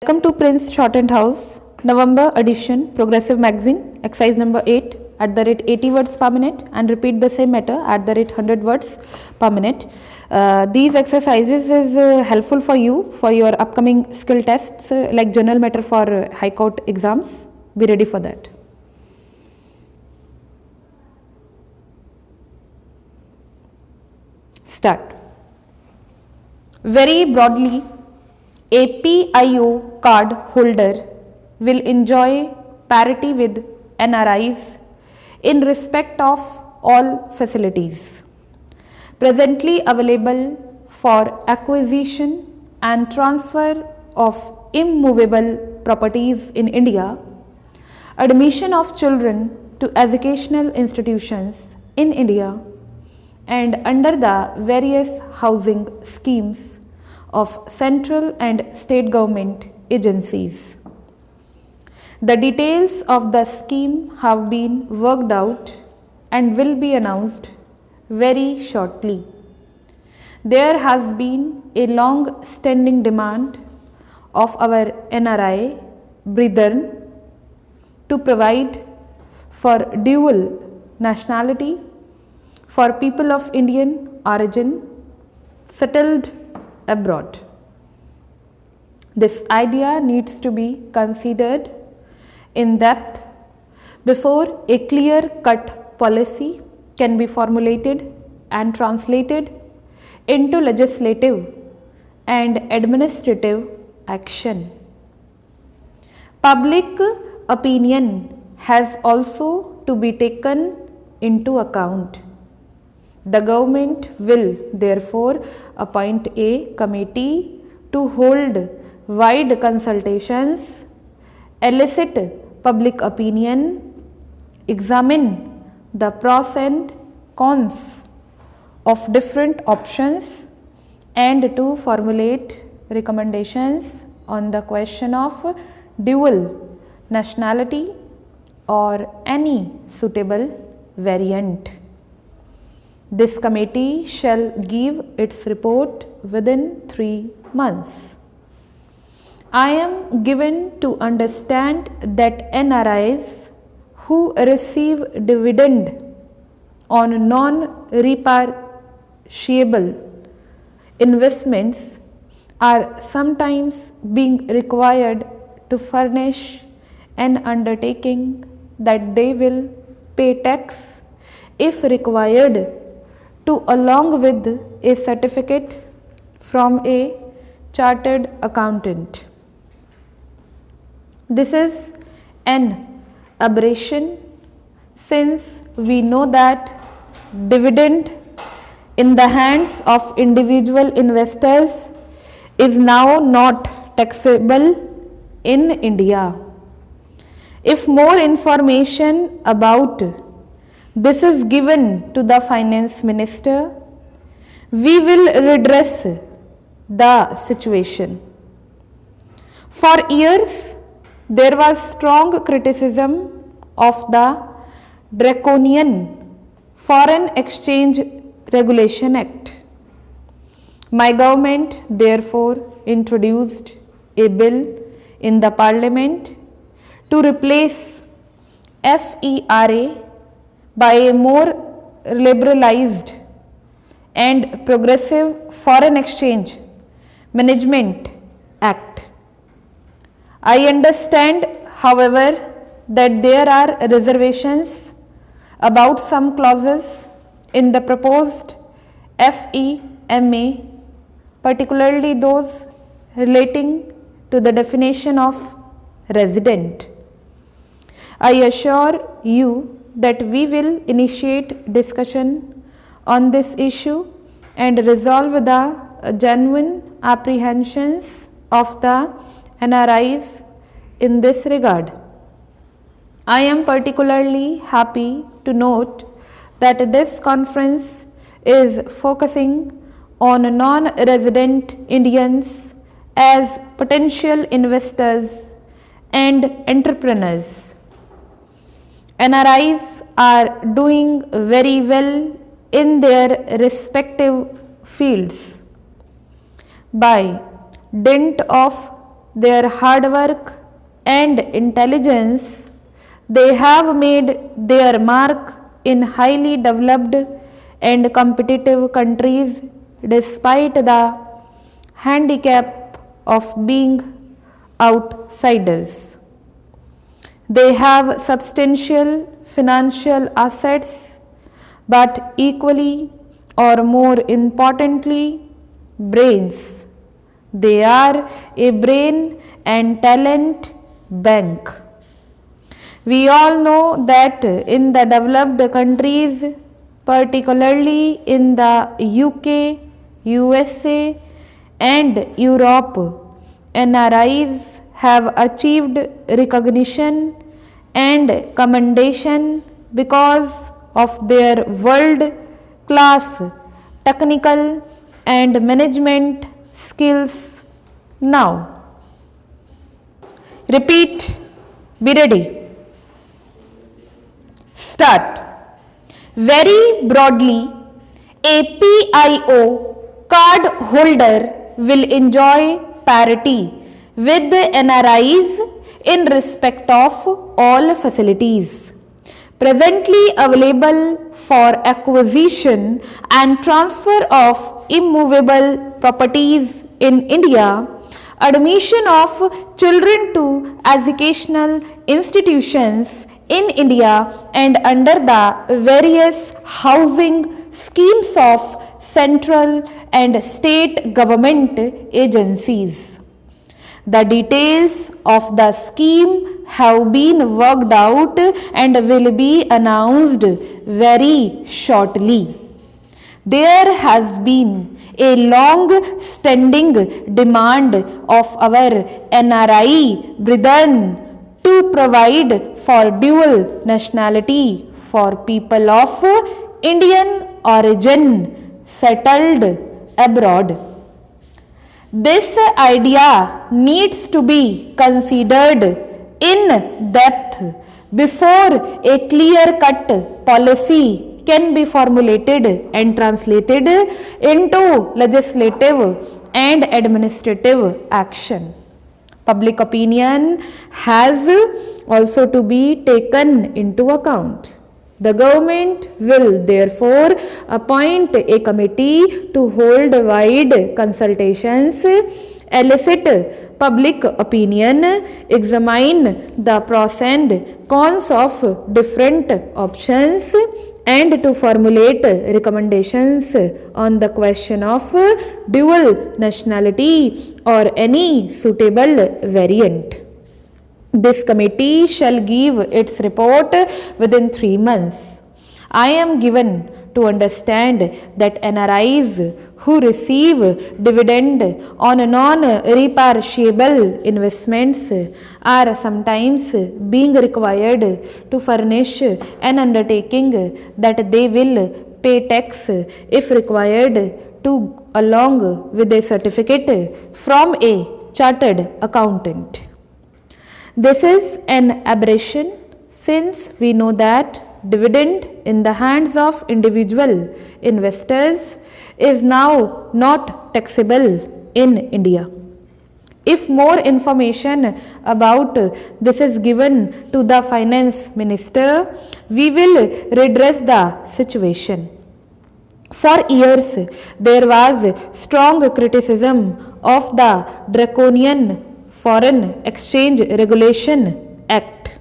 Welcome to Prince Shorthand House, November edition, Progressive Magazine, exercise number 8, at the rate 80 words per minute, and repeat the same matter at the rate 100 words per minute. These exercises is helpful for you for your upcoming skill tests like general matter for High Court exams. Be ready for that. Start. Very broadly, a PIO card holder will enjoy parity with NRIs in respect of all facilities presently available for acquisition and transfer of immovable properties in India, admission of children to educational institutions in India, and under the various housing schemes of central and state government agencies. The details of the scheme have been worked out and will be announced very shortly. There has been a long standing demand of our NRI brethren to provide for dual nationality for people of Indian origin settled abroad. This idea needs to be considered in depth before a clear-cut policy can be formulated and translated into legislative and administrative action. Public opinion has also to be taken into account. The government will therefore appoint a committee to hold wide consultations, elicit public opinion, examine the pros and cons of different options, and to formulate recommendations on the question of dual nationality or any suitable variant. This committee shall give its report within 3 months. I am given to understand that NRIs who receive dividend on non-repatriable investments are sometimes being required to furnish an undertaking that they will pay tax if required to along with a certificate from a chartered accountant. This is an aberration since we know that dividend in the hands of individual investors is now not taxable in India. If more information about this is given to the finance minister, we will redress the situation. For years, there was strong criticism of the draconian Foreign Exchange Regulation Act. My government therefore introduced a bill in the Parliament to replace FERA by a more liberalized and progressive Foreign Exchange Management Act. I understand, however, that there are reservations about some clauses in the proposed FEMA, particularly those relating to the definition of resident. I assure you that we will initiate discussion on this issue and resolve the genuine apprehensions of the NRIs in this regard. I am particularly happy to note that this conference is focusing on non-resident Indians as potential investors and entrepreneurs. NRIs are doing very well in their respective fields by dint of their hard work and intelligence, they have made their mark in highly developed and competitive countries despite the handicap of being outsiders. They have substantial financial assets, but equally or more importantly, brains. They are a brain and talent bank. We all know that in the developed countries, particularly in the UK, USA, and Europe, NRIs have achieved recognition and commendation because of their world class technical and management skills. Now, repeat, be ready. Start. Very broadly, a PIO card holder will enjoy parity with the NRIs in respect of all facilities presently available for acquisition and transfer of immovable properties in India, admission of children to educational institutions in India and under the various housing schemes of central and state government agencies. The details of the scheme have been worked out and will be announced very shortly. There has been a long standing demand of our NRI brethren to provide for dual nationality for people of Indian origin settled abroad. This idea needs to be considered in depth before a clear-cut policy can be formulated and translated into legislative and administrative action. Public opinion has also to be taken into account. The government will therefore appoint a committee to hold wide consultations, elicit public opinion, examine the pros and cons of different options, and to formulate recommendations on the question of dual nationality or any suitable variant. This committee shall give its report within 3 months. I am given to understand that NRIs who receive dividend on non-repatriable investments are sometimes being required to furnish an undertaking that they will pay tax if required to along with a certificate from a chartered accountant. This is an aberration since we know that dividend in the hands of individual investors is now not taxable in India. If more information about this is given to the finance minister, we will redress the situation. For years, there was strong criticism of the draconian Foreign Exchange Regulation Act.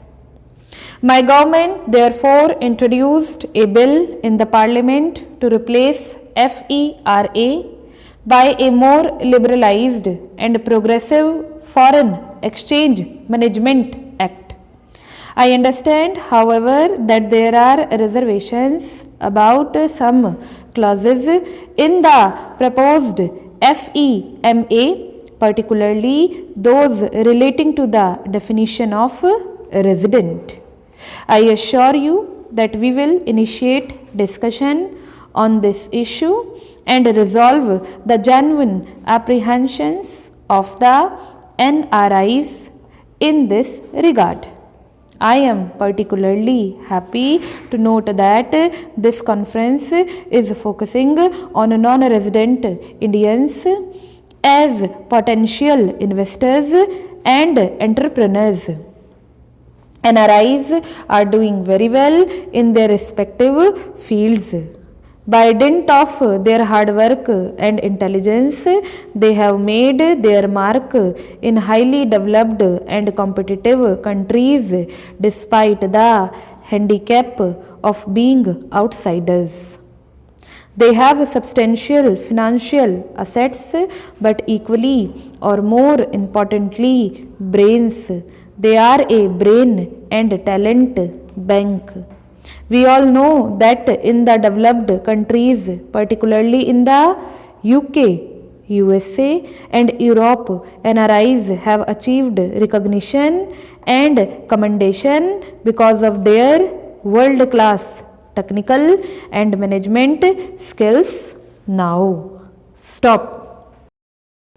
My government therefore introduced a bill in the Parliament to replace FERA by a more liberalized and progressive Foreign Exchange Management Act. I understand, however, that there are reservations about some clauses in the proposed FEMA, particularly those relating to the definition of resident. I assure you that we will initiate discussion on this issue and resolve the genuine apprehensions of the NRIs in this regard. I am particularly happy to note that this conference is focusing on non-resident Indians as potential investors and entrepreneurs. NRIs are doing very well in their respective fields. By dint of their hard work and intelligence, they have made their mark in highly developed and competitive countries despite the handicap of being outsiders. They have substantial financial assets, but equally or more importantly, brains. They are a brain and talent bank. We all know that in the developed countries, particularly in the UK, USA, and Europe, NRIs have achieved recognition and commendation because of their world class technical and management skills. Now, stop.